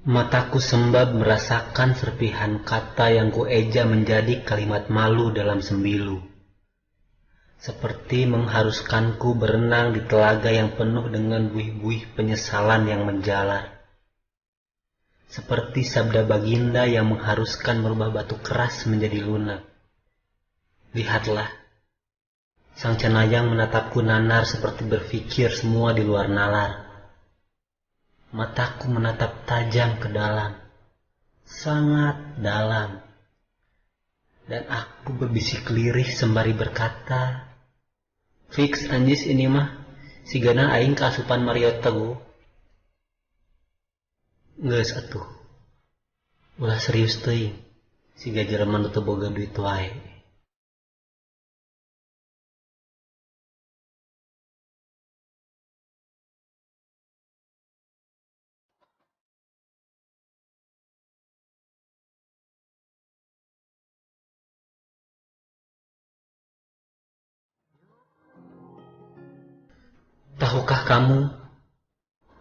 Mataku sembab merasakan serpihan kata yang kueja menjadi kalimat malu dalam sembilu. Seperti mengharuskanku berenang di telaga yang penuh dengan buih-buih penyesalan yang menjalar. Seperti sabda baginda yang mengharuskan merubah batu keras menjadi lunak. Lihatlah, sang cenayang menatapku nanar seperti berpikir semua di luar nalar. Mataku menatap tajam ke dalam, sangat dalam. Dan aku berbisik lirih sembari berkata, "Fix anjis ini mah, sigana aing keasupan Mario Teguh." Geus atuh. Ulah serius teuing, siga jelema nu teu boga duit wae. Tahukah kamu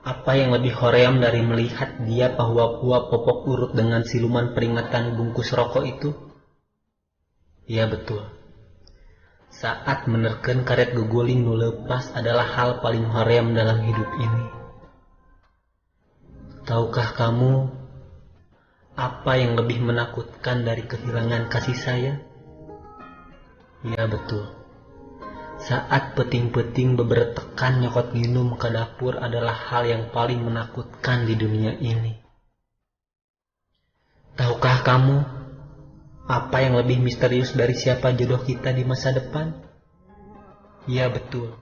apa yang lebih hoream dari melihat dia pahua-pahua popok urut dengan siluman peringatan bungkus rokok itu? Ya betul. Saat menerken karet guguling nu leupas adalah hal paling hoream dalam hidup ini. Tahukah kamu apa yang lebih menakutkan dari kehilangan kasih sayang? Ya betul. Saat peting-peting bebertekan nyokot minum ke dapur adalah hal yang paling menakutkan di dunia ini. Tahukah kamu apa yang lebih misterius dari siapa jodoh kita di masa depan? Ya betul.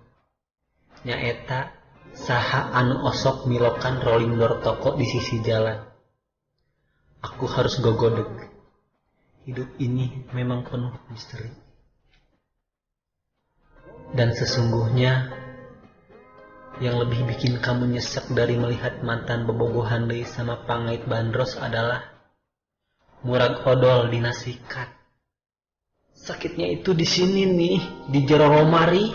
Nyaeta saha anu osok milokan rolling door toko di sisi jalan. Aku harus gogodeg. Hidup ini memang penuh misteri. Dan sesungguhnya yang lebih bikin kamu nyesek dari melihat mantan bobogohan deui sama pangait bandros adalah murag odol dina sikat. Sakitnya itu di sini nih, di jero romari.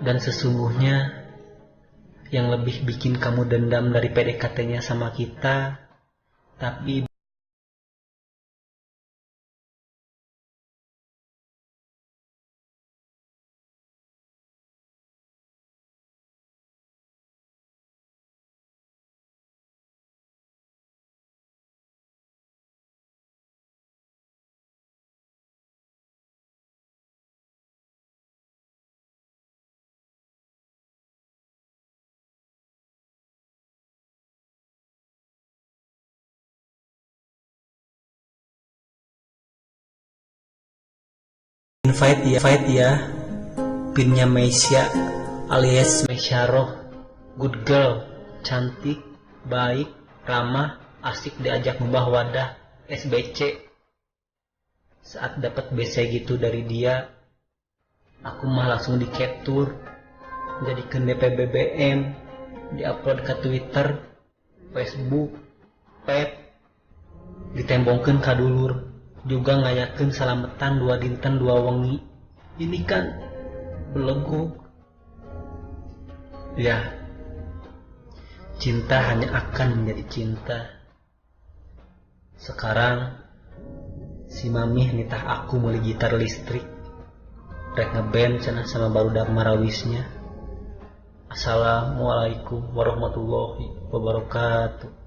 Dan sesungguhnya yang lebih bikin kamu dendam dari PDKT-nya sama kita, tapi invite ya, pinnya Meisya alias Meisyaroh, good girl, cantik, baik, ramah, asik diajak ngubah wadah, SBC. Saat dapat BC gitu dari dia, aku mah langsung di capture, jadikan DP BBM, diupload ke Twitter, Facebook, Pep, ditembongkeun ka dulur. Juga ngayakeun salametan 2 dinten 2 wengi. Ini kan belego. Ya, cinta hanya akan menjadi cinta. Sekarang si Mamih nitah aku meuli gitar listrik, rek ngeband cenah sama barudak marawisnya. Assalamualaikum warahmatullahi wabarakatuh.